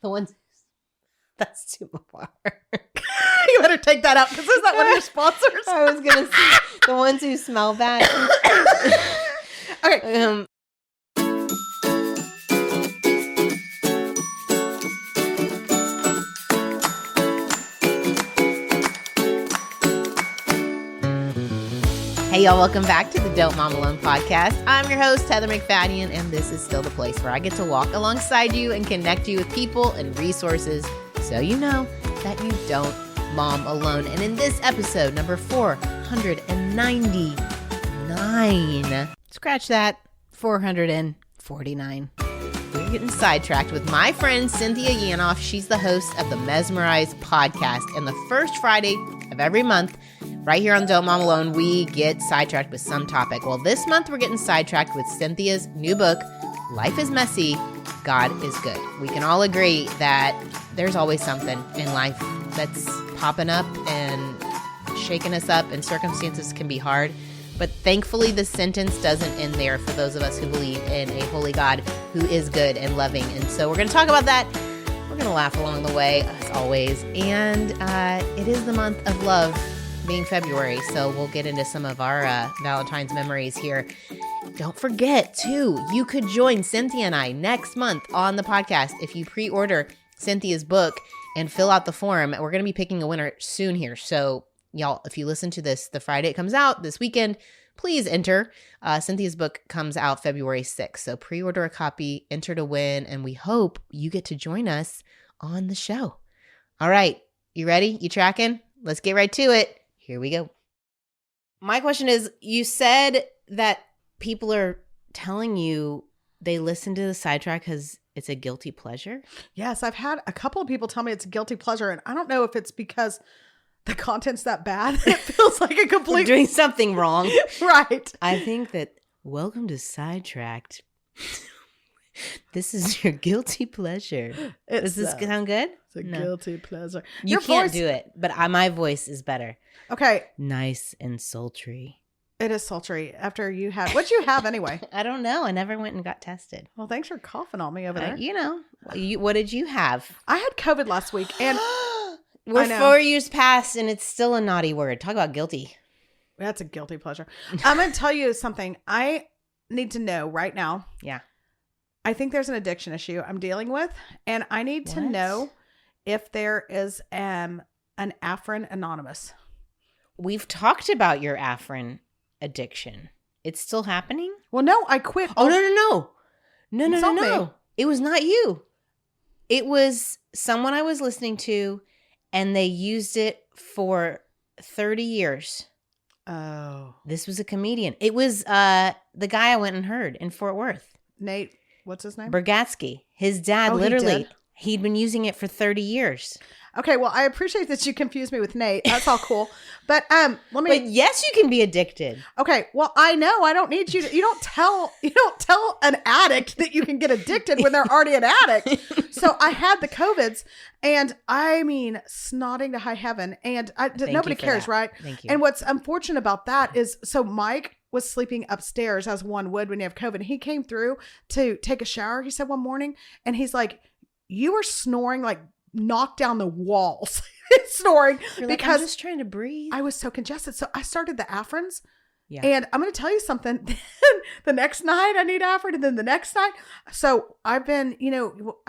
The ones. That's too far. You better take that out because is that one of your sponsors? I was going to say the ones who smell bad. Okay. Hey, y'all, welcome back to the Don't Mom Alone podcast. I'm your host, Heather McFadden, and this is still the place where I get to walk alongside you and connect you with people and resources so you know that you don't mom alone. And in this episode, number 499, scratch that, 449. We're getting sidetracked with my friend Cynthia Yanof. She's the host of the Mesmerized podcast. And the first Friday of every month, right here on Don't Mom Alone, we get sidetracked with some topic. Well, this month we're getting sidetracked with Cynthia's new book, Life is Messy, God is Good. We can all agree that there's always something in life that's popping up and shaking us up, and circumstances can be hard. But thankfully, the sentence doesn't end there for those of us who believe in a holy God who is good and loving. And so we're going to talk about that. We're going to laugh along the way, as always. And it is the month of love, being February. So we'll get into some of our Valentine's memories here. Don't forget, too, you could join Cynthia and I next month on the podcast if you pre-order Cynthia's book and fill out the form. We're going to be picking a winner soon here. So y'all, if you listen to this the Friday it comes out this weekend, please enter. Cynthia's book comes out February 6th. So pre-order a copy, enter to win, and we hope you get to join us on the show. All right. You ready? You tracking? Let's get right to it. Here we go. My question is, you said that people are telling you they listen to the Sidetrack because it's a guilty pleasure? Yes, I've had a couple of people tell me it's a guilty pleasure, and I don't know if it's because the content's that bad. It feels like a complete... We're doing something wrong. Right. I think that, welcome to Sidetracked. This is your guilty pleasure. Does this sound good? It's a guilty pleasure. You can't do it, but my voice is better. Okay. Nice and sultry. It is sultry after you had... What'd you have anyway? I don't know. I never went and got tested. Well, thanks for coughing on me over there. What did you have? I had COVID last week, and... We're 4 years past, and it's still a naughty word. Talk about guilty. That's a guilty pleasure. I'm going to tell you something. I need to know right now. Yeah. I think there's an addiction issue I'm dealing with, and I need to know if there is an Afrin Anonymous. We've talked about your Afrin addiction. It's still happening? Well, no, I quit. Oh, no. No. It was not you. It was someone I was listening to, and they used it for 30 years. Oh. This was a comedian. It was the guy I went and heard in Fort Worth. Nate, what's his name? Bergatsky. His dad, literally, he'd been using it for 30 years. Okay, well, I appreciate that you confused me with Nate. That's all cool. But But yes, you can be addicted. Okay, well, I know. I don't need you to, you don't tell an addict that you can get addicted when they're already an addict. So I had the COVIDs, and I mean, snotting to high heaven, and nobody cares, right? Thank you. And what's unfortunate about that is, so Mike was sleeping upstairs as one would when you have COVID. He came through to take a shower, he said one morning, and he's like, you were snoring like knock down the walls. Snoring. You're because like, I'm just trying to breathe. I was so congested. So I started the Afrins. Yeah. And I'm going to tell you something. The next night I need Afrin, and then the next night. So I've been,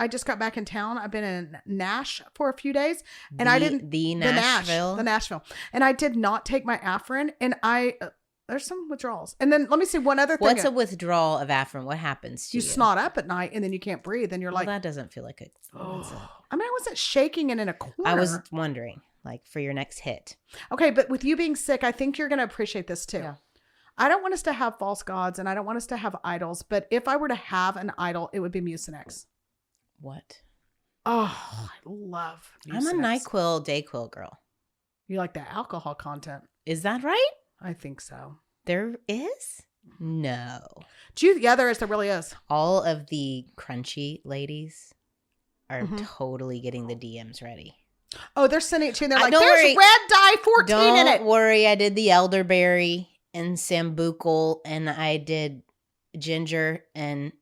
I just got back in town. I've been in Nash for a few days, and I didn't. The Nashville. And I did not take my Afrin, and there's some withdrawals. And then let me see one other thing. What's a withdrawal of Afrin? What happens to you? You snot up at night, and then you can't breathe, and you're like, that doesn't feel like I mean, I wasn't shaking and in a corner. I was wondering, like, for your next hit. Okay, but with you being sick, I think you're going to appreciate this too. Yeah. I don't want us to have false gods, and I don't want us to have idols, but if I were to have an idol, it would be Mucinex. What? Oh, I love Mucinex. I'm a NyQuil, Dayquil girl. You like the alcohol content. Is that right? I think so. There is? No. Yeah, there is. There really is. All of the crunchy ladies are totally getting the DMs ready. Oh, they're sending it to you, and they're like, don't there's worry. red dye 14 in it. Don't worry. I did the elderberry and sambucal, and I did ginger and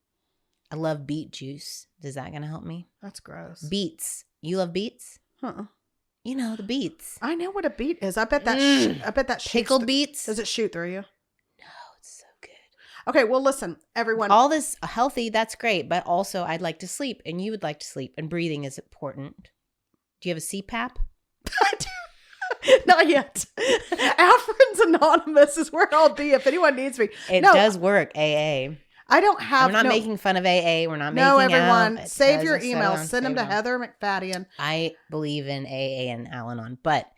I love beet juice. Is that going to help me? That's gross. Beets. You love beets? Huh. You know, the beets. I know what a beet is. I bet that. I bet that pickled beets. Does it shoot through you? No, it's so good. Okay, well, listen, everyone. All this healthy, that's great, but also I'd like to sleep, and you would like to sleep, and breathing is important. Do you have a CPAP? Not yet. Aspirins Anonymous is where I'll be if anyone needs me. It does work, AA. I don't have. We're not making fun of AA. We're not making No, everyone. out. Save your emails. Send them to Heather McFadden. I believe in AA and Al-Anon, but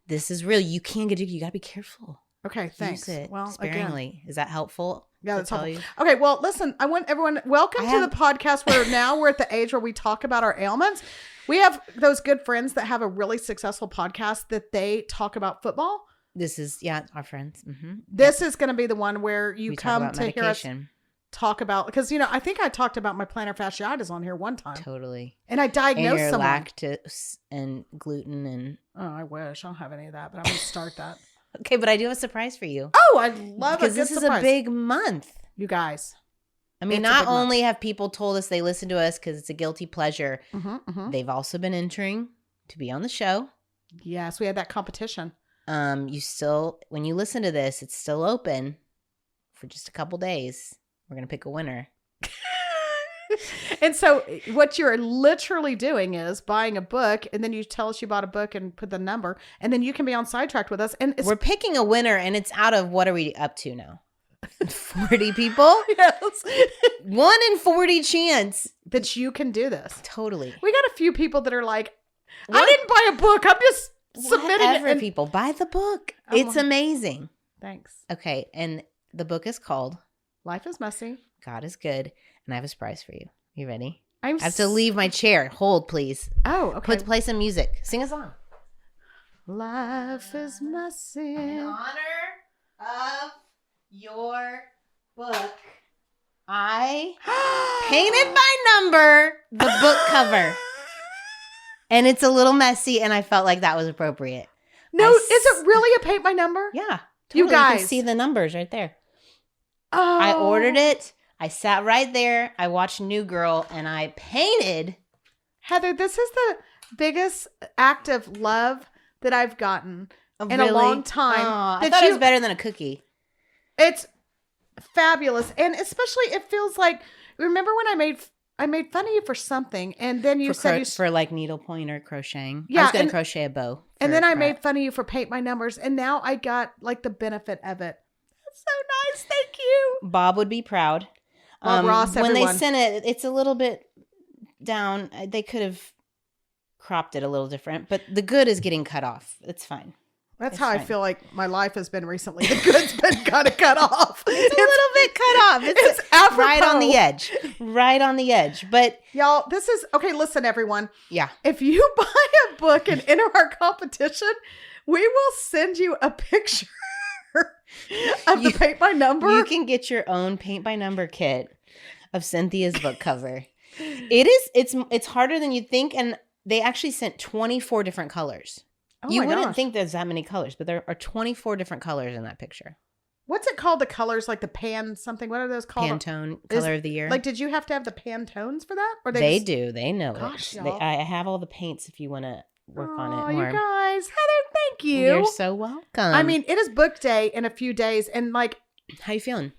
this is real. You can get addicted. You got to be careful. Okay, thanks. Use it well, sparingly. Again. Is that helpful? Yeah, that's helpful. You? Okay, well, listen, I want everyone, welcome to the podcast where now we're at the age where we talk about our ailments. We have those good friends that have a really successful podcast that they talk about football. This is, our friends. Mm-hmm. This is going to be the one where we come to medication. Hear us talk about, because, I think I talked about my plantar fasciitis on here one time. Totally. And I diagnosed and someone. Lactose and gluten and. Oh, I wish. I don't have any of that, but I'm going to start that. Okay, but I do have a surprise for you. Oh, I love it. Because this is a big month. You guys. I mean, not only have people told us they listen to us because it's a guilty pleasure, they've also been entering to be on the show. Yes, we had that competition. You still, when you listen to this, it's still open for just a couple days. We're going to pick a winner. And so what you're literally doing is buying a book, and then you tell us you bought a book and put the number, and then you can be on Sidetracked with us. And we're picking a winner, and it's out of, what are we up to now? 40 people? Yes. 1 in 40 chance that you can do this. Totally. We got a few people that are like, I didn't buy a book. I'm just submitting it. And people, buy the book. It's amazing. Thanks. Okay. And the book is called Life is Messy. God is Good. And I have a surprise for you. You ready? I have to leave my chair. Hold, please. Oh, okay. Play some music. Sing a song. Life is messy. In honor of your book, I painted by number the book cover. And it's a little messy, and I felt like that was appropriate. No, is it really a paint by number? Yeah. Totally. You guys. You can see the numbers right there. Oh. I ordered it. I sat right there. I watched New Girl, and I painted. Heather, this is the biggest act of love that I've gotten in really? A long time. Oh, I thought it was better than a cookie. It's fabulous. And especially it feels like, remember when I made fun of you for something, and then you said for like needlepoint or crocheting. Yeah, I was going to crochet a bow. And then I made fun of you for paint my numbers, and now I got like the benefit of it. That's so nice. Thank you. Bob would be proud. Ross, when everyone. they sent it, it's a little bit down. They could have cropped it a little different, but the good is getting cut off. It's fine. That's how I feel like my life has been recently. The good's been kind of cut off. It's a little bit cut off. It's apropos. Right on the edge. Right on the edge. But y'all, this is okay. Listen, everyone. Yeah. If you buy a book and enter our competition, we will send you a picture of the paint by number. You can get your own paint by number kit of Cynthia's book cover. It's harder than you'd think, and they actually sent 24 different colors. Oh you wouldn't think there's that many colors, but there are 24 different colors in that picture. What's it called? The colors, like the pan something. What are those called? Pantone color of the year. Like, did you have to have the Pantones for that? Or they do. They know Gosh, it. y'all. I have all the paints if you want to work on it more. You guys, Heather, thank you. You're so welcome. I mean, it is book day in a few days, and like, how you feeling?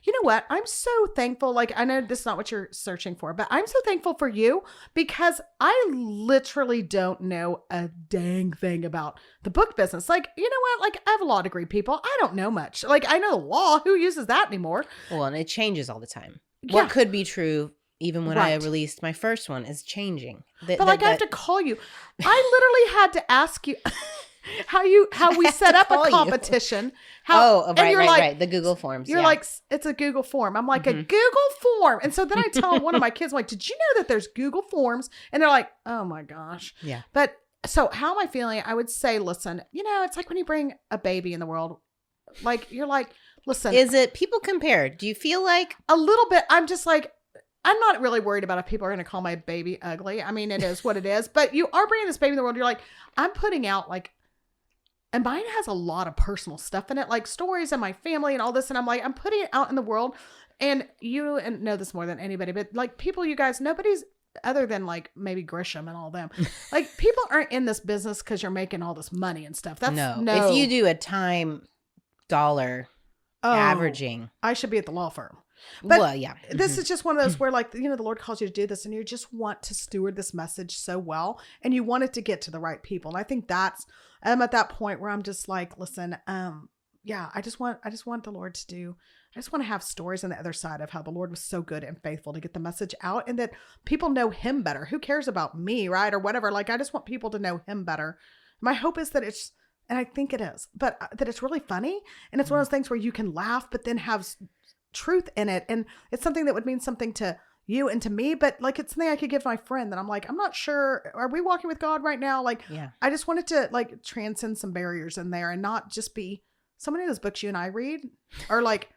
You know what? I'm so thankful. Like, I know this is not what you're searching for, but I'm so thankful for you because I literally don't know a dang thing about the book business. Like, you know what? Like, I have a law degree, people. I don't know much. Like, I know the law. Who uses that anymore? Well, and it changes all the time. Yeah. What could be true even when I released my first one is changing. I have to call you. I literally had to ask you how we set up a competition. Right. The Google Forms. You're like, it's a Google form. I'm like, a Google form. And so then I tell one of my kids, I'm like, did you know that there's Google Forms? And they're like, oh my gosh. Yeah. But so how am I feeling? I would say, listen, it's like when you bring a baby in the world, like, you're like, listen. Is it people compare? Do you feel like? A little bit. I'm just like, I'm not really worried about if people are going to call my baby ugly. I mean, it is what it is. But you are bringing this baby in the world. You're like, I'm putting out like, and mine has a lot of personal stuff in it, like stories and my family and all this. And I'm like, I'm putting it out in the world. And you know this more than anybody, but like people, you guys, nobody's other than like maybe Grisham and all them. Like people aren't in this business because you're making all this money and stuff. That's no. If you do a time dollar averaging, I should be at the law firm. But well, yeah. This is just one of those where like, the Lord calls you to do this and you just want to steward this message so well and you want it to get to the right people. And I think I'm at that point where I'm just like, listen, I just want the Lord to do, I just want to have stories on the other side of how the Lord was so good and faithful to get the message out and that people know him better. Who cares about me, right? Or whatever. Like, I just want people to know him better. My hope is that and I think it is, but that it's really funny. And it's one of those things where you can laugh, but then have truth in it. And it's something that would mean something to you and to me, but like, it's something I could give my friend that I'm like, I'm not sure. Are we walking with God right now? Like, I just wanted to like transcend some barriers in there and not just be so many of those books you and I read are like,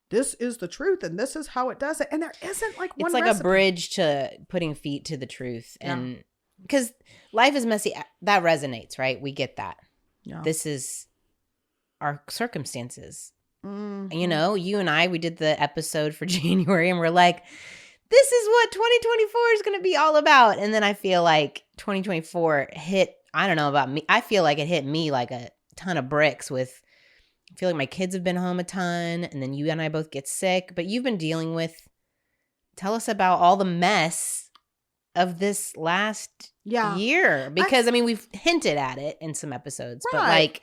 this is the truth and this is how it does it. And there isn't like one It's like recipe. a bridge to putting feet to the truth. And because life is messy, that resonates, right? We get that. Yeah. This is our circumstances. Mm-hmm. You and I, we did the episode for January and we're like, this is what 2024 is going to be all about. And then I feel like 2024 hit, I don't know about me. I feel like it hit me like a ton of bricks with, I feel like my kids have been home a ton and then you and I both get sick, but you've been dealing with, tell us about all the mess of this last year. Because we've hinted at it in some episodes, but like,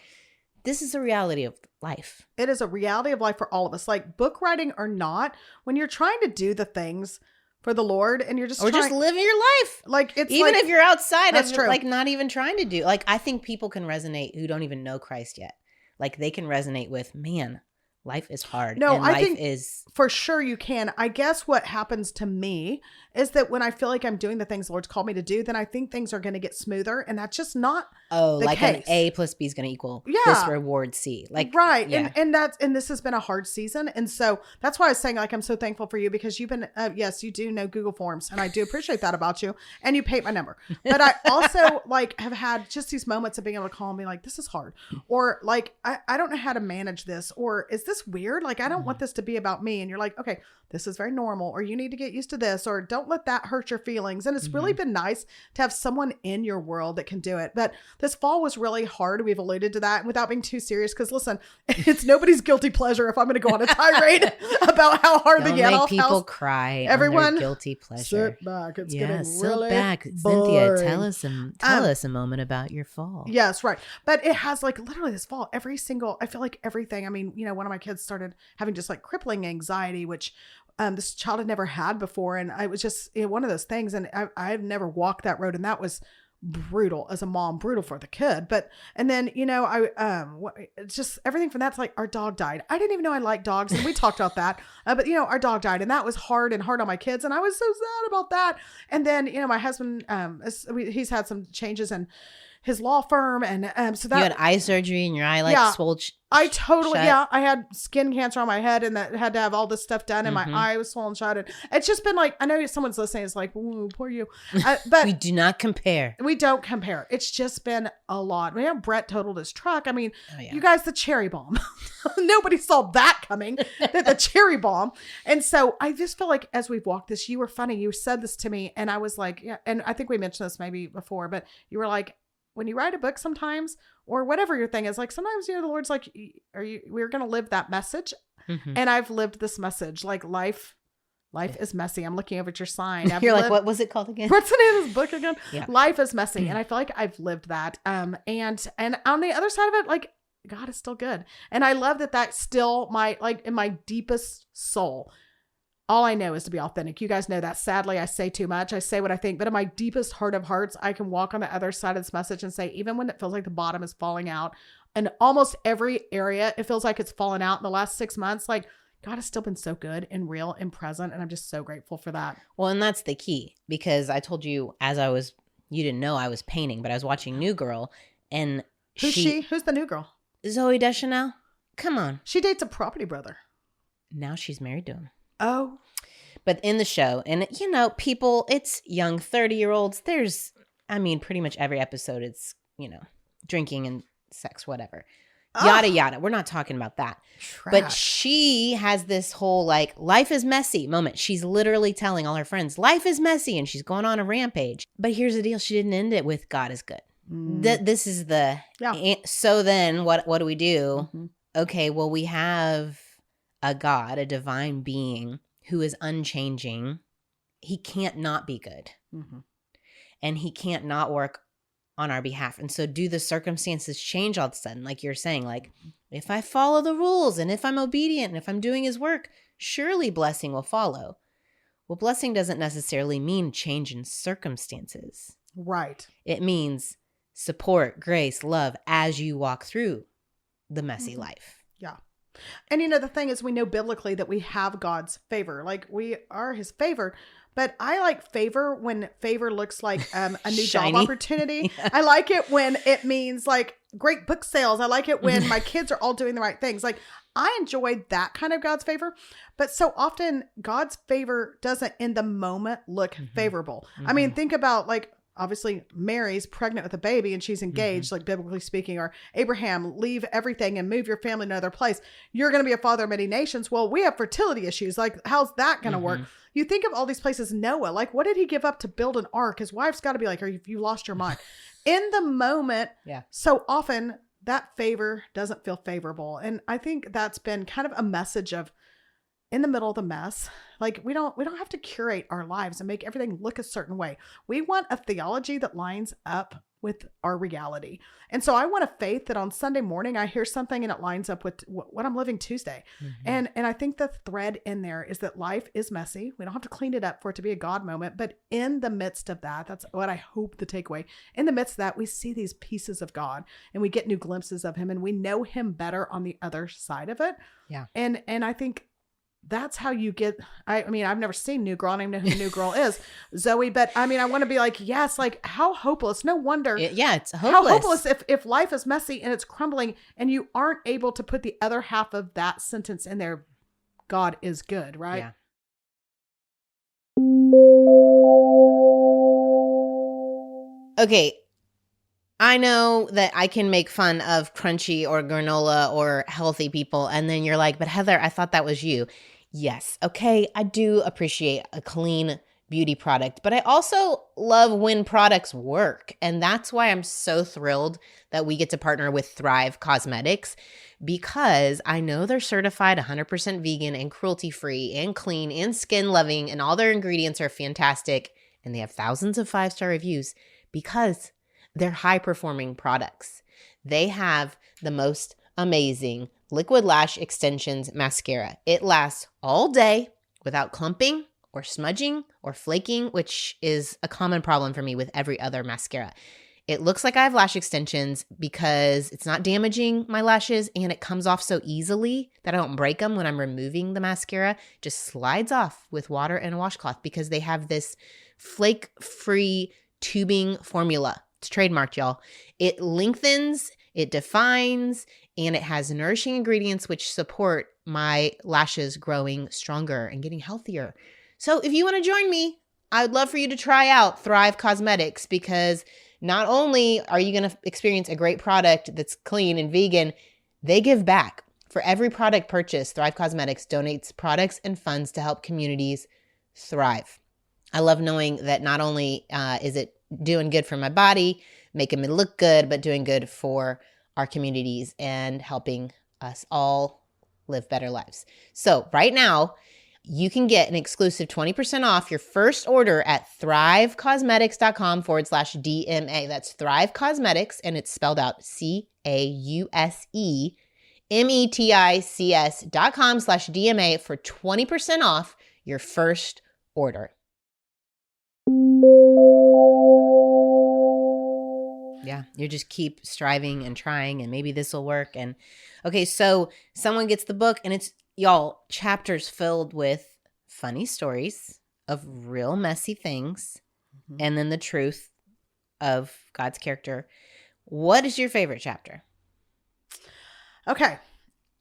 this is a reality of life. It is a reality of life for all of us. Like book writing or not, when you're trying to do the things for the Lord and you're just just living your life. Like it's even like, if you're outside of true. Like not even trying to do, like I think people can resonate who don't even know Christ yet. Like they can resonate with, man, life is hard. No, and I life think is for sure you can. I guess what happens to me is that when I feel like I'm doing the things the Lord's called me to do, then I think things are going to get smoother. And that's just not the like case. An A plus B is going to equal this reward C. Like right. Yeah. And this has been a hard season. And so that's why I was saying like, I'm so thankful for you because you've been, yes, you do know Google Forms and I do appreciate that about you. And you paid my number. But I also like have had just these moments of being able to call me like, this is hard. Or like, I don't know how to manage this. Or is this weird? Like, I don't want this to be about me. And you're like, okay, this is very normal. Or you need to get used to this. Or don't let that hurt your feelings. And it's really been nice to have someone in your world that can do it. But this fall was really hard. We've alluded to that without being too serious. Because listen, it's nobody's guilty pleasure if I'm going to go on a tirade about how hard the Yanof make people house. Cry. Everyone, on their guilty pleasure. Sit back. It's getting sit really back. boring. Cynthia, tell us a moment about your fall. Yes, right. But it has like literally this fall, I feel like everything. I mean, one of my kids started having just like crippling anxiety, which this child had never had before. And I was just one of those things. And I've never walked that road. And that was brutal as a mom, brutal for the kid. And then, it's just everything from that's like our dog died. I didn't even know I liked dogs. And we talked about that. But our dog died and that was hard on my kids. And I was so sad about that. And then, my husband, he's had some changes in his law firm. And so that you had eye surgery and your eye swole. I totally, I had skin cancer on my head and that had to have all this stuff done and my eye was swollen shut. And it's just been like, I know someone's listening. It's like, ooh, poor you. But we do not compare. We don't compare. It's just been a lot. Brett totaled his truck. I mean, you guys, the cherry bomb, nobody saw that coming, the cherry bomb. And so I just feel like as we've walked this, you were funny. You said this to me and I was like, yeah. And I think we mentioned this maybe before, but you were like, when you write a book sometimes or whatever your thing is, like sometimes, the Lord's like, we're going to live that message. And I've lived this message, like life is messy. I'm looking over at your sign. You're like, what was it called again? What's the name of this book again? Yeah. Life is messy. And I feel like I've lived that. And on the other side of it, like God is still good. And I love that that's still in my deepest soul. All I know is to be authentic. You guys know that. Sadly, I say too much. I say what I think. But in my deepest heart of hearts, I can walk on the other side of this message and say, even when it feels like the bottom is falling out, and almost every area, it feels like it's fallen out in the last 6 months, like God has still been so good and real and present. And I'm just so grateful for that. Well, and that's the key. Because I told you you didn't know I was painting, but I was watching New Girl. And who's she? Who's the new girl? Zooey Deschanel. Come on. She dates a property brother. Now she's married to him. Oh. But in the show, and people, it's young 30-year-olds. There's, pretty much every episode, it's, drinking and sex, whatever. yada, yada. We're not talking about that. Trash. But she has this whole like life is messy moment. She's literally telling all her friends life is messy and she's going on a rampage. But here's the deal. She didn't end it with God is good. This is the so then what do we do? Mm-hmm. Okay, well, we have a God, a divine being who is unchanging. He can't not be good. Mm-hmm. And he can't not work on our behalf. And so do the circumstances change all of a sudden? Like you're saying, like if I follow the rules and if I'm obedient and if I'm doing his work, surely blessing will follow. Well, blessing doesn't necessarily mean change in circumstances. Right. It means support, grace, love as you walk through the messy life. Yeah. And the thing is, we know biblically that we have God's favor. Like we are his favor. But I like favor when favor looks like a new job opportunity. Yeah. I like it when it means like great book sales. I like it when my kids are all doing the right things. Like I enjoyed that kind of God's favor. But so often God's favor doesn't in the moment look favorable. I mean, think about like, obviously Mary's pregnant with a baby and she's engaged, like biblically speaking, or Abraham, leave everything and move your family to another place. You're going to be a father of many nations. Well, we have fertility issues. Like, how's that going to work? You think of all these places. Noah, like what did he give up to build an ark? His wife's got to be like, are you lost your mind? In the moment. Yeah. So often that favor doesn't feel favorable. And I think that's been kind of a message of, in the middle of the mess, like we don't have to curate our lives and make everything look a certain way. We want a theology that lines up with our reality. And so I want a faith that on Sunday morning I hear something and it lines up with what I'm living Tuesday. And I think the thread in there is that life is messy. We don't have to clean it up for it to be a God moment. But in the midst of that, that's what I hope the takeaway. In the midst of that, we see these pieces of God and we get new glimpses of him and we know him better on the other side of it. Yeah. And I think that's how you get, I mean, I've never seen New Girl. I don't even know who the New Girl is, Zoe, but I mean, I want to be like, yes, like how hopeless. No wonder. It's hopeless. How hopeless if life is messy and it's crumbling and you aren't able to put the other half of that sentence in there. God is good, right? Yeah. Okay. I know that I can make fun of crunchy or granola or healthy people. And then you're like, but Heather, I thought that was you. Yes. Okay. I do appreciate a clean beauty product, but I also love when products work. And that's why I'm so thrilled that we get to partner with Thrive Cosmetics, because I know they're certified 100% vegan and cruelty-free and clean and skin-loving, and all their ingredients are fantastic. And they have thousands of 5-star reviews because they're high-performing products. They have the most amazing Liquid Lash Extensions mascara. It lasts all day without clumping or smudging or flaking, which is a common problem for me with every other mascara. It looks like I have lash extensions because it's not damaging my lashes and it comes off so easily that I don't break them when I'm removing the mascara. It just slides off with water and a washcloth because they have this flake-free tubing formula. It's trademarked, y'all. It lengthens, it defines, and it has nourishing ingredients which support my lashes growing stronger and getting healthier. So if you want to join me, I would love for you to try out Thrive Cosmetics, because not only are you going to experience a great product that's clean and vegan, they give back. For every product purchased, Thrive Cosmetics donates products and funds to help communities thrive. I love knowing that not only is it doing good for my body, making me look good, but doing good for our communities and helping us all live better lives. So right now, you can get an exclusive 20% off your first order at thrivecosmetics.com/DMA. That's Thrive Cosmetics, and it's spelled out CAUSEMETICS.com/DMA for 20% off your first order. Yeah, you just keep striving and trying, and maybe this will work. And okay, so someone gets the book, and it's, y'all, chapters filled with funny stories of real messy things, and then the truth of God's character. What is your favorite chapter? Okay.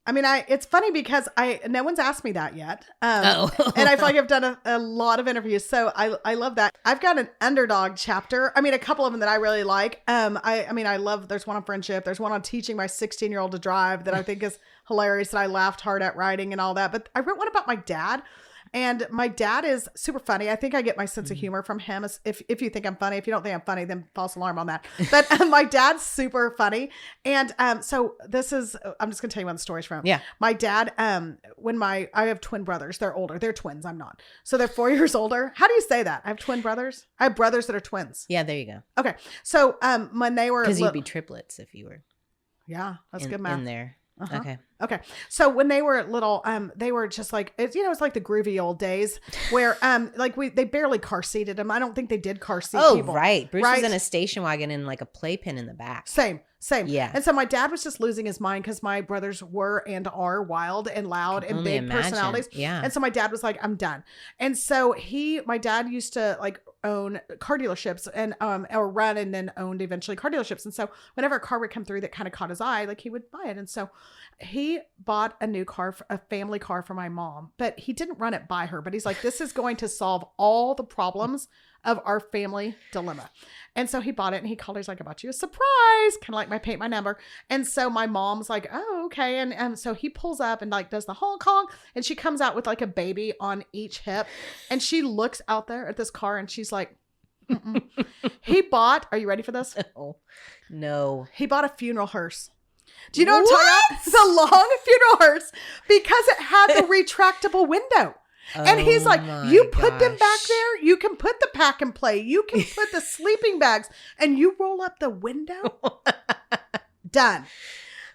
I mean, it's funny because no one's asked me that yet. And I feel like I've done a lot of interviews. So I love that. I've got an underdog chapter. I mean, a couple of them that I really like. I mean, I love, there's one on friendship. There's one on teaching my 16-year-old to drive that I think is hilarious, that I laughed hard at writing and all that. But I wrote one about my dad. And my dad is super funny. I think I get my sense of humor from him. If you think I'm funny, if you don't think I'm funny, then false alarm on that. But my dad's super funny. And so this is, I'm just going to tell you one of the stories from him. Yeah. My dad, I have twin brothers. They're older. They're twins. I'm not. So they're 4 years older. How do you say that? I have twin brothers. I have brothers that are twins. Yeah, there you go. Okay. So when they were. Because you'd be triplets if you were. Yeah, that's good math. In there. Uh-huh. Okay. So when they were little, they were just like, it's like the groovy old days where, they barely car seated them. I don't think they did car seat people. Right. Bruce was in a station wagon and like a playpen in the back. Same. Yeah. And so my dad was just losing his mind because my brothers were and are wild and loud and big personalities. Yeah. And so my dad was like, I'm done. And so my dad used to like own car dealerships and or run and then owned eventually car dealerships. And so whenever a car would come through that kind of caught his eye, like he would buy it. And so he bought a new car, a family car for my mom, but he didn't run it by her. But he's like, this is going to solve all the problems of our family dilemma. And so he bought it and he called her. He's like, I bought you a surprise, kind of like my paint my number. And so my mom's like, oh, okay. And so he pulls up and like does the honk honk. And she comes out with like a baby on each hip. And she looks out there at this car and she's like, he bought, are you ready for this? No. He bought a funeral hearse. Do you know what I'm talking about? It's a long funeral hearse because it had the retractable window. And he's like, you put them back there. You can put the pack and play. You can put the sleeping bags and you roll up the window. Done.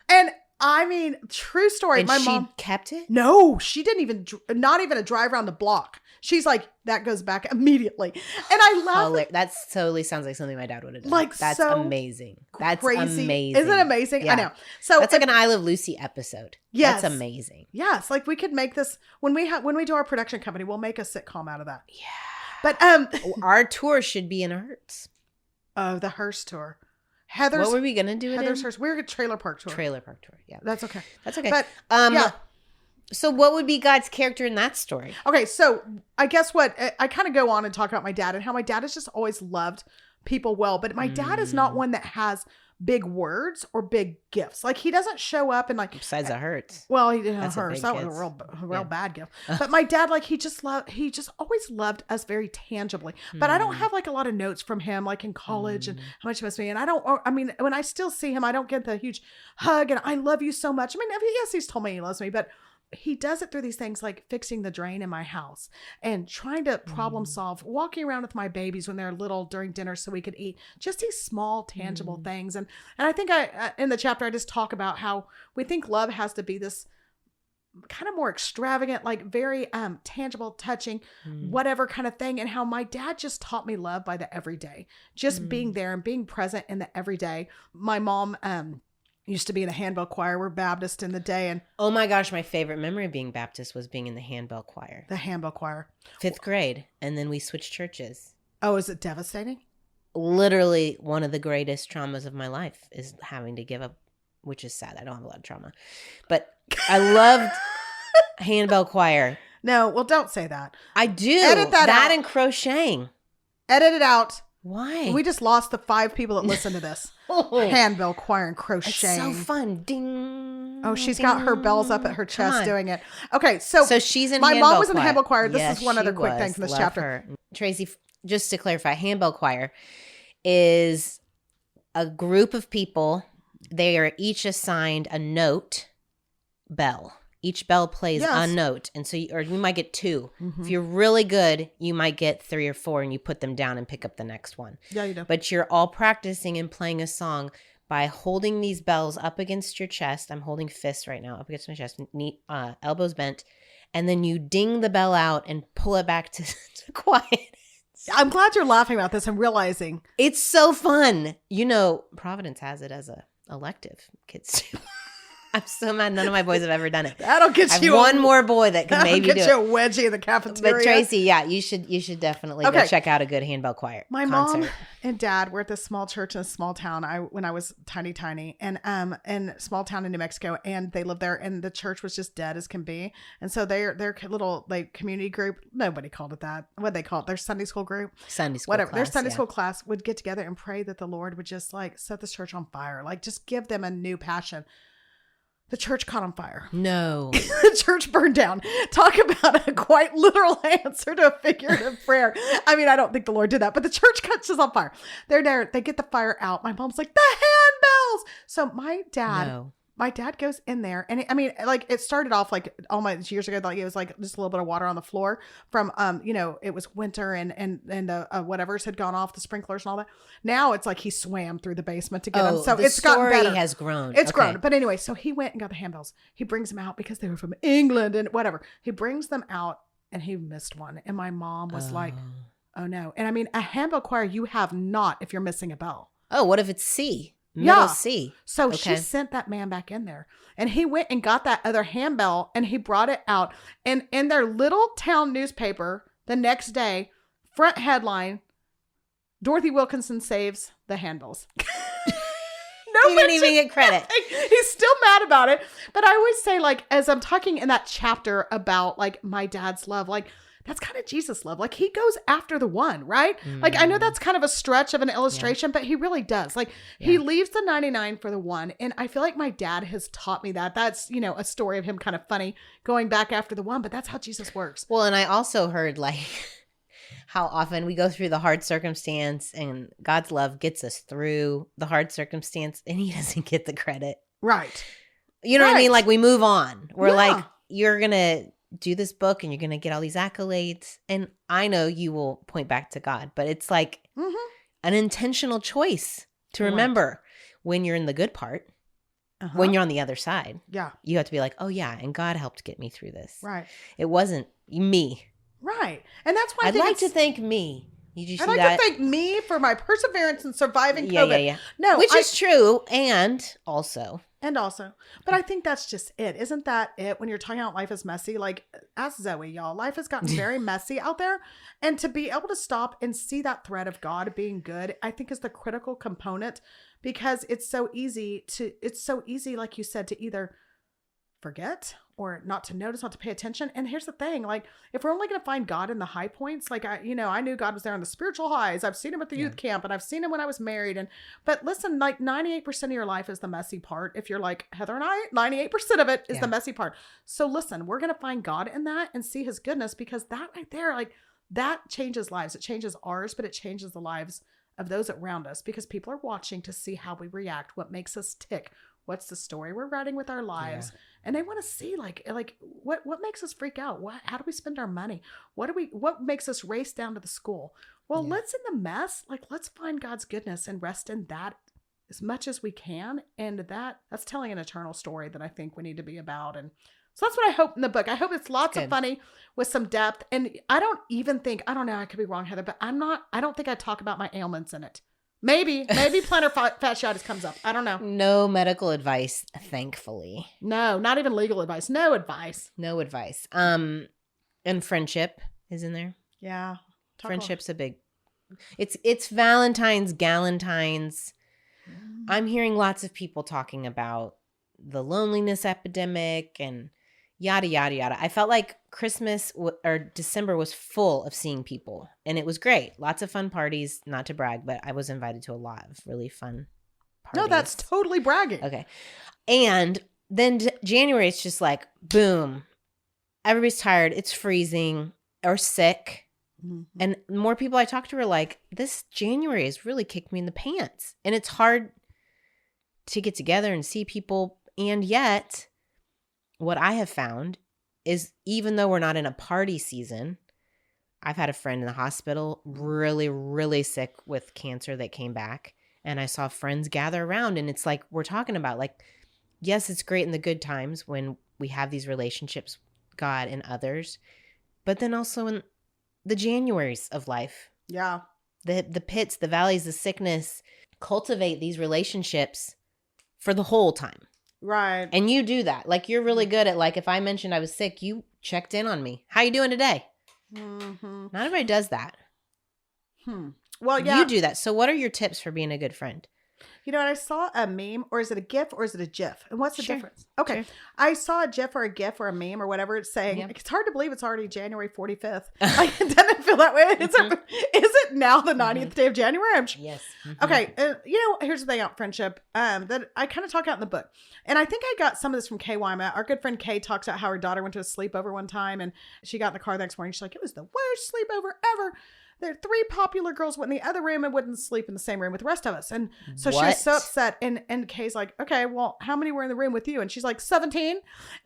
And I mean, true story. And my she mom kept it? No, she didn't even, not even a drive around the block. She's like, that goes back immediately. And I love that totally sounds like something my dad would have done. Like, that's so amazing. That's crazy. amazing. Isn't it amazing? Yeah. I know. So that's like an I Love Lucy episode. Yes. That's amazing. Yes. Like we could make this when we do our production company, we'll make a sitcom out of that. Yeah. But our tour should be in a hearse. Oh, the hearse tour. Heather's. What were we gonna do? Heather's hearse. We're a trailer park tour. Trailer park tour. Yeah. That's okay. That's okay. But yeah. So what would be God's character in that story? Okay, so I guess what I kind of go on and talk about my dad and how my dad has just always loved people well, but my dad is not one that has big words or big gifts. Like he doesn't show up and like besides the hurts. Well, he did hers. That was gift. a real bad gift. But my dad, like he just always loved us very tangibly. But I don't have like a lot of notes from him like in college and how much he missed me. And I mean, when I still see him, I don't get the huge hug and I love you so much. I mean, yes, he's told me he loves me, but he does it through these things like fixing the drain in my house and trying to problem solve, walking around with my babies when they're little during dinner so we could eat, just these small, tangible things. And I think in the chapter, I just talk about how we think love has to be this kind of more extravagant, like very tangible, touching, whatever kind of thing. And how my dad just taught me love by the everyday, just being there and being present in the everyday. My mom, used to be in a handbell choir. We're Baptist in the day. And oh my gosh, my favorite memory of being Baptist was being in the handbell choir. The handbell choir. 5th grade. And then we switched churches. Oh, is it devastating? Literally one of the greatest traumas of my life is having to give up, which is sad. I don't have a lot of trauma. But I loved handbell choir. No, well, don't say that. I do. Edit that out. And crocheting. Edit it out. Why? We just lost the 5 people that listen to this. Handbell choir and crocheting. It's so fun. Ding. Oh, she's got her bells up at her chest doing it. Okay, so she's in my handbell mom was in the choir. handbell choir. This Yes, is one other she quick was. thing from this Love chapter. her. Tracy, just to clarify, handbell choir is a group of people. They are each assigned a note bell. Each bell plays a note. And so, you might get 2. If you're really good, you might get 3 or 4 and you put them down and pick up the next one. Yeah, you do. But you're all practicing and playing a song by holding these bells up against your chest. I'm holding fists right now up against my chest, elbows bent. And then you ding the bell out and pull it back to quiet. I'm glad you're laughing about this and realizing. It's so fun. You know, Providence has it as a elective. Kids do. I'm so mad none of my boys have ever done it. That'll get I have you one more boy that can maybe do get it. you a wedgie in the cafeteria. But Tracy, yeah, you should definitely go check out a good handbell choir My concert. mom and dad were at this small church in a small town. When I was tiny, and in small town in New Mexico, and they lived there, and the church was just dead as can be. And so their little like community group, nobody called it that. What they call it? Their Sunday school group, Sunday school, whatever. class, Their Sunday school class would get together and pray that the Lord would just like set this church on fire, like just give them a new passion. The church caught on fire. No. The church burned down. Talk about a quite literal answer to a figurative prayer. I mean, I don't think the Lord did that, but the church catches on fire. They're there. They get the fire out. My mom's like, the handbells. So my dad goes in there, and it started off like all my years ago, like it was like just a little bit of water on the floor from, it was winter and whatever's had gone off, the sprinklers and all that. Now it's like he swam through the basement to get them. So it's gotten better. Story has grown. It's grown. But anyway, so he went and got the handbells. He brings them out because they were from England and whatever. He brings them out and he missed one. And my mom was like, oh no. And I mean, a handbell choir, you have not if you're missing a bell. Oh, what if it's C? Middle C. So she sent that man back in there, and he went and got that other handbell, and he brought it out. And in their little town newspaper the next day, front headline, Dorothy Wilkinson saves the handbells. He didn't even get credit. He's still mad about it. But I always say, like, as I'm talking in that chapter about like my dad's love, like, that's kind of Jesus' love. Like, he goes after the one, right? Like, I know that's kind of a stretch of an illustration, but he really does. Like, he leaves the 99 for the one. And I feel like my dad has taught me that. That's, a story of him kind of funny going back after the one, but that's how Jesus works. Well, and I also heard like how often we go through the hard circumstance and God's love gets us through the hard circumstance and he doesn't get the credit. Right. You know what I mean? Like, we move on. We're like, you're going to do this book and you're going to get all these accolades. And I know you will point back to God, but it's like an intentional choice to remember when you're in the good part, when you're on the other side. Yeah. You have to be like, oh yeah, and God helped get me through this. Right. It wasn't me. Right. And that's why I'd like to thank me. I'd like to thank me for my perseverance in surviving COVID. Yeah. No, which is true. And also. But I think that's just it. Isn't that it? When you're talking about life is messy, like, ask Zoe, y'all. Life has gotten very messy out there. And to be able to stop and see that thread of God being good, I think is the critical component, because it's so easy, like you said, to either forget or not to notice, not to pay attention. And here's the thing, like, if we're only going to find God in the high points, like, I knew God was there on the spiritual highs. I've seen him at the youth camp, and I've seen him when I was married. But listen, like, 98% of your life is the messy part. If you're like Heather and I, 98% of it is the messy part. So listen, we're going to find God in that and see his goodness, because that right there, like, that changes lives. It changes ours, but it changes the lives of those around us, because people are watching to see how we react, what makes us tick, what's the story we're writing with our lives. And they want to see like what makes us freak out? How do we spend our money? What makes us race down to the school? Well, let's in the mess, like, let's find God's goodness and rest in that as much as we can. And that's telling an eternal story that I think we need to be about. And so that's what I hope in the book. I hope it's lots of funny with some depth. And I don't know, I could be wrong, Heather, but I don't think I talk about my ailments in it. Maybe plantar fasciitis comes up. I don't know. No medical advice, thankfully. No, not even legal advice. No advice. And friendship is in there. Yeah. Friendship's a big. It's Valentine's, Galentine's. I'm hearing lots of people talking about the loneliness epidemic and yada, yada, yada. I felt like Christmas or December was full of seeing people, and it was great. Lots of fun parties, not to brag, but I was invited to a lot of really fun parties. No, that's totally bragging. Okay. And then January, it's just like, boom. Everybody's tired. It's freezing or sick. Mm-hmm. And more people I talk to are like, this January has really kicked me in the pants. And it's hard to get together and see people. And yet, what I have found is, even though we're not in a party season, I've had a friend in the hospital really, really sick with cancer that came back. And I saw friends gather around, and it's like we're talking about, like, yes, it's great in the good times when we have these relationships, God and others, but then also in the Januaries of life. Yeah. The pits, the valleys, the sickness, cultivate these relationships for the whole time. Right. And you do that. Like, you're really good at, like, if I mentioned I was sick, you checked in on me. How you doing today? Mm-hmm. Not everybody does that. Well, yeah. You do that. So what are your tips for being a good friend? You know, and I saw a meme, or is it a GIF, or is it a GIF? And what's the Sure. difference? Okay. Sure. I saw a GIF or a GIF or a meme or whatever it's saying. Yep. It's hard to believe it's already January 45th. Like, it doesn't feel that way. Is it now the 90th day of January? Yes. Okay. You know, here's the thing about friendship that I kind of talk out in the book. And I think I got some of this from Kay Wyma. Our good friend Kay talks about how her daughter went to a sleepover one time and she got in the car the next morning. She's like, it was the worst sleepover ever. There, 3 popular girls went in the other room and wouldn't sleep in the same room with the rest of us. And so she was so upset. And Kay's like, okay, well, how many were in the room with you? And she's like, 17.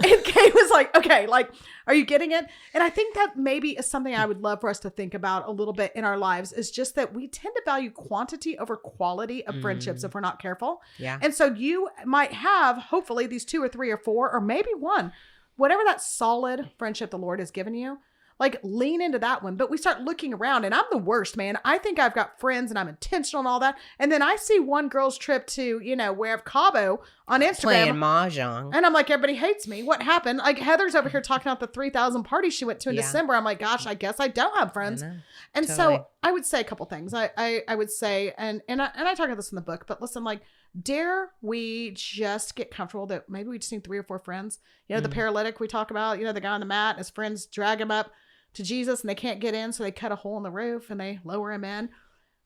And Kay was like, okay, like, are you getting it? And I think that maybe is something I would love for us to think about a little bit in our lives, is just that we tend to value quantity over quality of friendships if we're not careful. Yeah. And so you might have, hopefully, these 2 or 3 or 4, or maybe 1, whatever that solid friendship the Lord has given you. Like, lean into that one. But we start looking around, and I'm the worst, man. I think I've got friends and I'm intentional and all that. And then I see one girl's trip to, you know, where Cabo on Instagram. Playing mahjong. And I'm like, everybody hates me. What happened? Like, Heather's over here talking about the 3,000 parties she went to in December. I'm like, gosh, I guess I don't have friends. And Totally. so I would say a couple things. I would say, and I talk about this in the book, but listen, like, dare we just get comfortable that maybe we just need 3 or 4 friends? You know, the paralytic we talk about, you know, the guy on the mat and his friends drag him up to Jesus and they can't get in. So they cut a hole in the roof and they lower him in.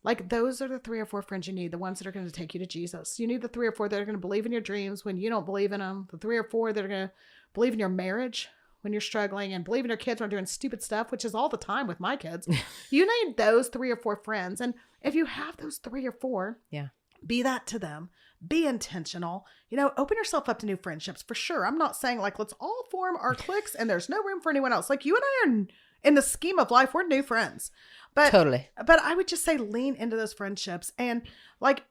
Like, those are the 3 or 4 friends you need. The ones that are going to take you to Jesus. You need the 3 or 4 that are going to believe in your dreams when you don't believe in them. The 3 or 4 that are going to believe in your marriage when you're struggling, and believe in your kids when they're doing stupid stuff, which is all the time with my kids. You need those 3 or 4 friends. And if you have those 3 or 4, be that to them. Be intentional. You know, open yourself up to new friendships for sure. I'm not saying like, let's all form our cliques and there's no room for anyone else. Like, you and I are, in the scheme of life, we're new friends. But Totally. But I would just say lean into those friendships and like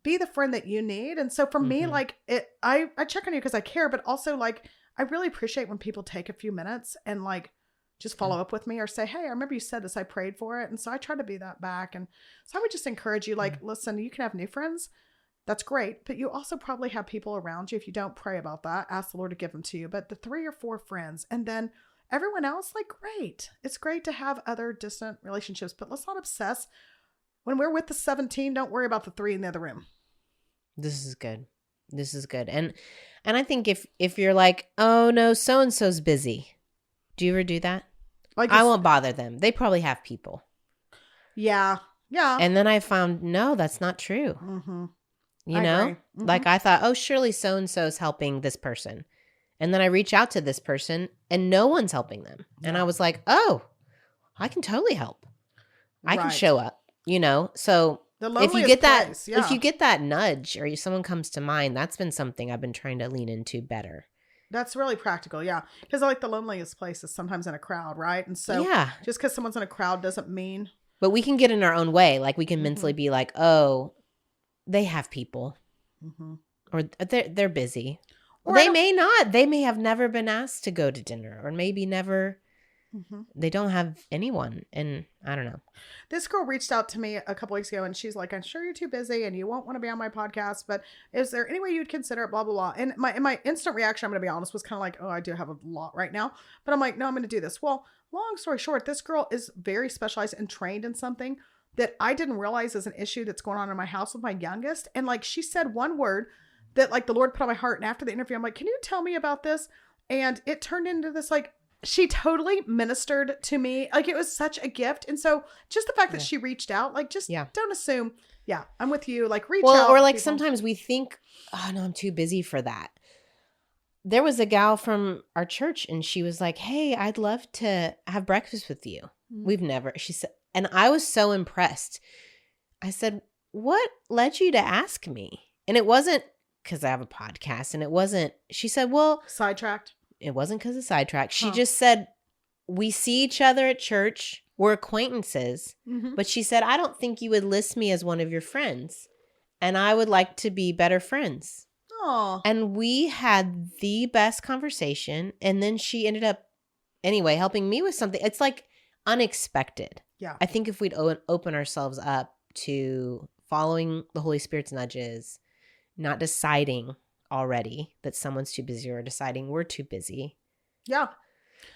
be the friend that you need. And so for me, like, I check on you because I care, but also like, I really appreciate when people take a few minutes and like just follow up with me or say, hey, I remember you said this, I prayed for it. And so I try to be that back. And so I would just encourage you, like, listen, you can have new friends. That's great. But you also probably have people around you. If you don't pray about that, ask the Lord to give them to you. But the 3 or 4 friends, and then everyone else, like, great. It's great to have other distant relationships, but let's not obsess. When we're with the 17, don't worry about the 3 in the other room. This is good. This is good. And I think if you're like, oh no, so-and-so's busy. Do you ever do that? Like, I won't bother them. They probably have people. Yeah. Yeah. And then I found, no, that's not true. You know, like I thought, oh, surely so-and-so's helping this person. And then I reach out to this person and no one's helping them. And I was like, oh, I can totally help. I can show up, you know? So if you get that, if you get that nudge or someone comes to mind, that's been something I've been trying to lean into better. That's really practical. Yeah. Because like the loneliest place is sometimes in a crowd. Right. And so just because someone's in a crowd doesn't mean. But we can get in our own way. Like we can mentally be like, oh, they have people or they're busy. Or they may not. They may have never been asked to go to dinner or maybe never. They don't have anyone. And I don't know. This girl reached out to me a couple weeks ago and she's like, I'm sure you're too busy and you won't want to be on my podcast, but is there any way you'd consider it, blah, blah, blah. And my instant reaction, I'm going to be honest, was kind of like, oh, I do have a lot right now. But I'm like, no, I'm going to do this. Well, long story short, this girl is very specialized and trained in something that I didn't realize is an issue that's going on in my house with my youngest. And like, she said one word that like the Lord put on my heart. And after the interview, I'm like, can you tell me about this? And it turned into this, like, she totally ministered to me. Like, it was such a gift. And so just the fact that she reached out, like, just don't assume, I'm with you. Like, reach out. Or like people. Sometimes we think, oh no, I'm too busy for that. There was a gal from our church and she was like, hey, I'd love to have breakfast with you. We've never, she said, and I was so impressed. I said, what led you to ask me? And it wasn't because I have a podcast and it wasn't, she said, well, Sidetracked. It wasn't because of Sidetracked. She just said, we see each other at church. We're acquaintances. But she said, I don't think you would list me as one of your friends. And I would like to be better friends. Oh. And we had the best conversation. And then she ended up, anyway, helping me with something. It's like unexpected. Yeah. I think if we'd open ourselves up to following the Holy Spirit's nudges, not deciding already that someone's too busy or deciding we're too busy. Yeah.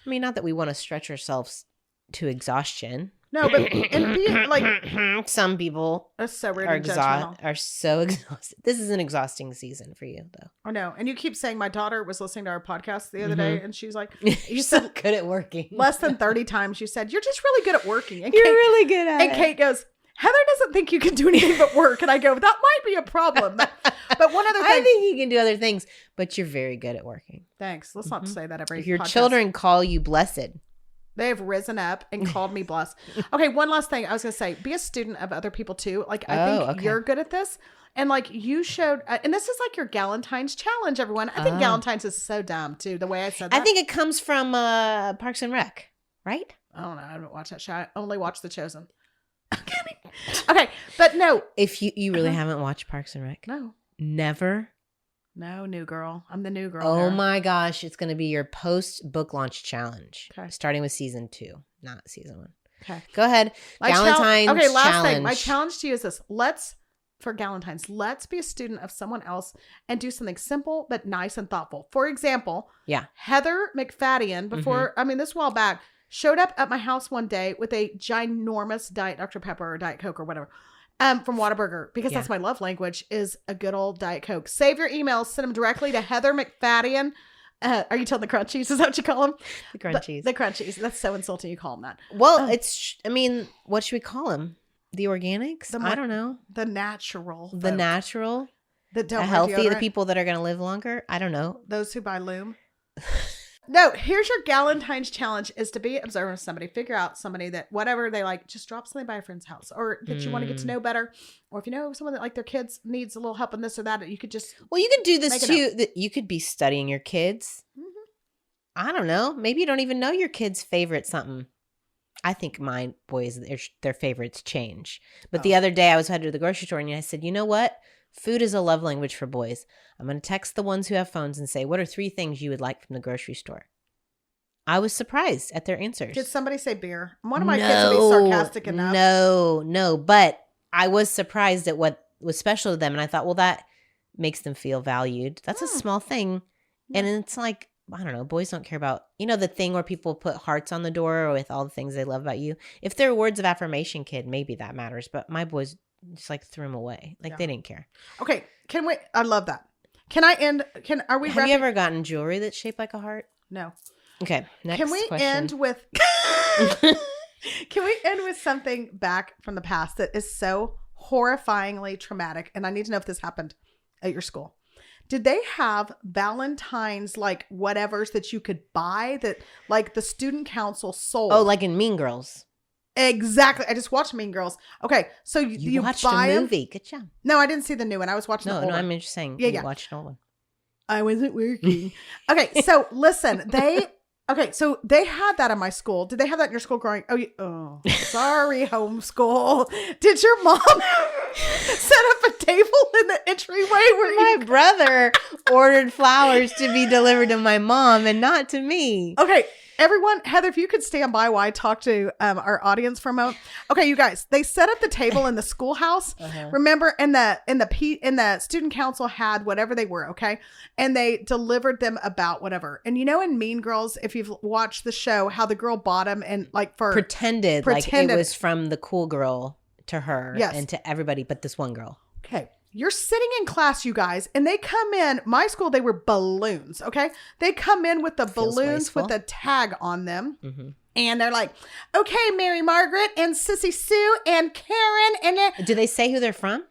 I mean, not that we want to stretch ourselves to exhaustion. No, but and be like some people that's so weird are, and judgmental. are so exhausted. This is an exhausting season for you, though. I know. And you keep saying my daughter was listening to our podcast the other day, and she's like, You're so good at working. Less than 30 times you said, you're just really good at working. And You're Kate, really good at it. And Kate goes, Heather doesn't think you can do anything but work. And I go, that might be a problem. But one other thing. I think you can do other things, but you're very good at working. Thanks. Let's not say that every If your podcast. children call you blessed. They have risen up and called me blessed. Okay, one last thing I was going to say. Be a student of other people too. Like, I think you're good at this. And like you showed, and this is like your Galentine's challenge, everyone. I think Galentine's is so dumb too, the way I said that. I think it comes from Parks and Rec, right? I don't know. I haven't watched that show. I only watched The Chosen. Okay, but no. If you really haven't watched Parks and Rec? No. Never? No, new girl. I'm the new girl. Oh there. my gosh. It's going to be your post-book launch challenge. Okay. Starting with season 2, not season 1. Okay. Go ahead. Galentine's okay, last challenge. thing. My challenge to you is this. For Galentine's, let's be a student of someone else and do something simple but nice and thoughtful. For example, Heather McFadden, before, I mean, this while back, showed up at my house one day with a ginormous Diet Dr. Pepper or Diet Coke or whatever from Whataburger, because that's my love language, is a good old Diet Coke. Save your emails. Send them directly to Heather McFadden. Are you telling the crunchies? Is that what you call them? The crunchies. The crunchies. That's so insulting you call them that. Well, I mean, what should we call them? The organics? I don't know. The natural. The natural? The healthy? The people that are going to live longer? I don't know. Those who buy Loom. No, here's your Galentine's challenge is to be observant of somebody. Figure out somebody that whatever they like, just drop something by a friend's house or that you want to get to know better. Or if you know someone that like their kids needs a little help in this or that, you could just. Well, you could do this too. You could be studying your kids. I don't know. Maybe you don't even know your kid's favorite something. I think my boys, their favorites change. But the other day I was headed to the grocery store and I said, you know what? Food is a love language for boys. I'm going to text the ones who have phones and say, what are 3 things you would like from the grocery store? I was surprised at their answers. Did somebody say beer? One of my kids would be sarcastic enough. No. But I was surprised at what was special to them. And I thought, well, that makes them feel valued. That's a small thing. And it's like, I don't know, boys don't care about, the thing where people put hearts on the door with all the things they love about you. If they're words of affirmation, kid, maybe that matters. But my boys just like threw them away. Like they didn't care. Okay. I love that. Are we Have you ever gotten jewelry that's shaped like a heart? No. Okay. Next Can we question. end with something back from the past that is so horrifyingly traumatic? And I need to know if this happened at your school. Did they have Valentine's like whatevers that you could buy that like the student council sold? Oh, like in Mean Girls. Exactly. I just watched Mean Girls. Okay, so you watched buy a movie. Good job. No, I didn't see the new one. I was watching the old one. I'm just saying. You watched an old one. I wasn't working. Okay, so listen, they had that in my school. Did they have that in your school growing? Oh, sorry, homeschool. Did your mom set up a table in the entryway where my brother ordered flowers to be delivered to my mom and not to me? Okay, everyone, Heather, if you could stand by while I talk to our audience for a moment. Okay, you guys, they set up the table in the schoolhouse. Remember, and the student council had whatever they were, okay, and they delivered them about whatever. And in Mean Girls, if you've watched the show, how the girl bought them and like pretended like it was from the cool girl to her and to everybody but this one girl. Okay. You're sitting in class, you guys, and they come in. My school, they were balloons, okay? They come in with the balloons with a tag on them. And they're like, okay, Mary Margaret and Sissy Sue and Karen. And do they say who they're from?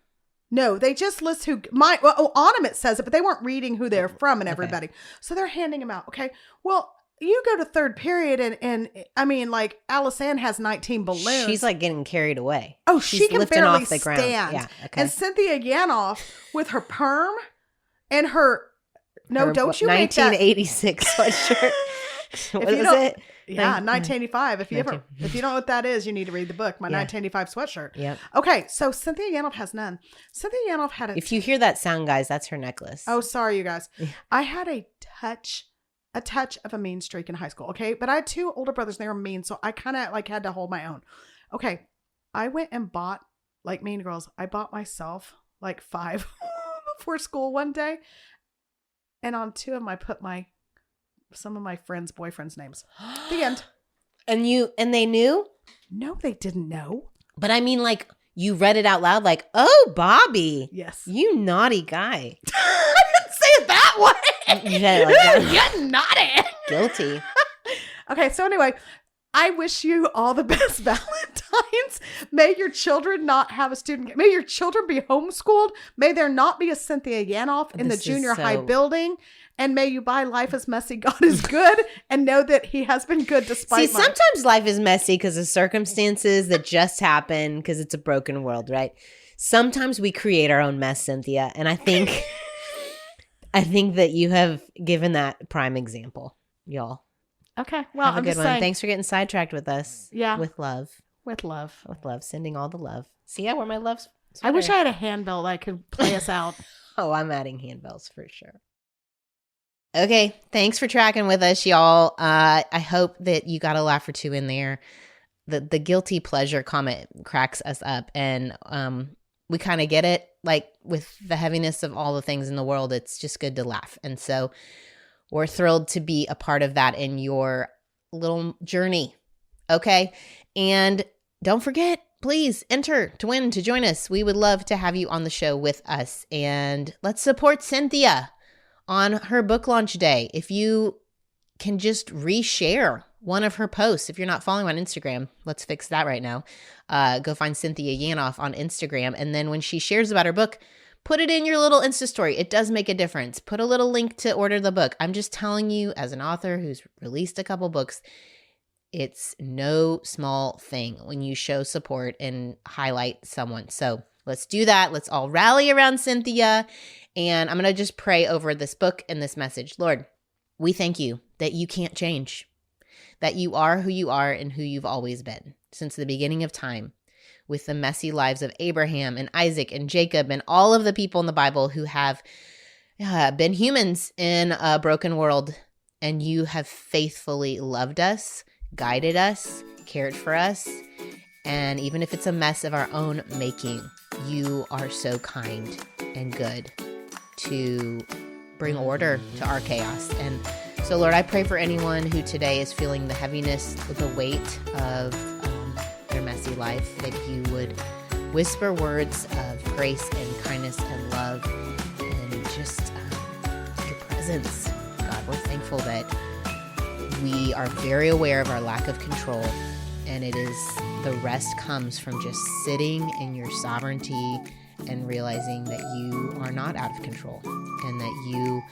No, they just list on them it says it, but they weren't reading who they're from and everybody. So they're handing them out, okay? Well, you go to third period and I mean, like Alice Ann has 19 balloons. She's like getting carried away. Oh, she can barely stand. Yeah, okay. And Cynthia Yanof with her perm and her don't you make that 1986 sweatshirt. What is it? Yeah, 1985. If you don't know what that is, you need to read the book. My 1985 sweatshirt. Yep. Okay, so Cynthia Yanof has none. Cynthia Yanof had If you hear that sound, guys, that's her necklace. Oh, sorry, you guys. I had a touch of a mean streak in high school, okay? But I had 2 older brothers, and they were mean, so I kind of like had to hold my own. Okay, I went and bought, like Mean Girls, I bought myself like 5 before school one day. And on 2 of them, I put some of my friends' boyfriends' names. The end. And they knew? No, they didn't know. But I mean, like, you read it out loud like, oh, Bobby. Yes. You naughty guy. I didn't say it that way. You said it like that. You're naughty. Guilty. Okay, so anyway, I wish you all the best Valentines. May your children not have a student. May your children be homeschooled. May there not be a Cynthia Yanof in the junior high building. And may you buy Life is Messy, God is Good, and know that he has been good despite sometimes life is messy because of circumstances that just happen because it's a broken world, right? Sometimes we create our own mess, Cynthia. And I think that you have given that prime example, y'all. Okay. Well, have a good one. Saying, thanks for getting sidetracked with us. Yeah. With love. With love. With love. Sending all the love. See, I wear my love sweater. I wish I had a handbell that I could play us out. Oh, I'm adding handbells for sure. Okay. Thanks for tracking with us, y'all. I hope that you got a laugh or two in there. The guilty pleasure comment cracks us up. And we kind of get it. Like with the heaviness of all the things in the world, it's just good to laugh. And so we're thrilled to be a part of that in your little journey. Okay. And don't forget, please enter to win, to join us. We would love to have you on the show with us. And let's support Cynthia on her book launch day. If you can just reshare one of her posts, if you're not following on Instagram, let's fix that right now. Go find Cynthia Yanof on Instagram. And then when she shares about her book, put it in your little Insta story. It does make a difference. Put a little link to order the book. I'm just telling you, as an author who's released a couple books, it's no small thing when you show support and highlight someone. So let's do that. Let's all rally around Cynthia. And I'm going to just pray over this book and this message. Lord, we thank you that you can't change, that you are who you are and who you've always been since the beginning of time, with the messy lives of Abraham and Isaac and Jacob and all of the people in the Bible who have been humans in a broken world. And you have faithfully loved us, guided us, cared for us. And even if it's a mess of our own making, you are so kind and good to bring order to our chaos. And so, Lord, I pray for anyone who today is feeling the heaviness, the weight of their messy life, that you would whisper words of grace and kindness and love and just your presence. God, we're thankful that we are very aware of our lack of control, and it is the rest comes from just sitting in your sovereignty and realizing that you are not out of control and that you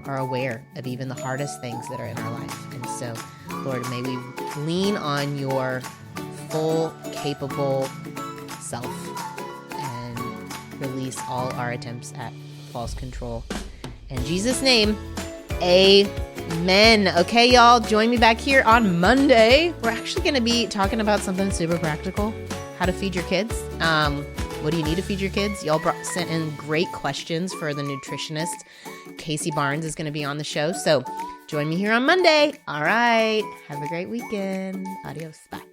are aware of even the hardest things that are in our life. And so, Lord, may we lean on your full, capable self and release all our attempts at false control. In Jesus' name, amen. Okay, y'all, join me back here on Monday. We're actually going to be talking about something super practical, how to feed your kids. What do you need to feed your kids? Y'all sent in great questions for the nutritionist. Casey Barnes is going to be on the show. So join me here on Monday. All right. Have a great weekend. Adios. Bye.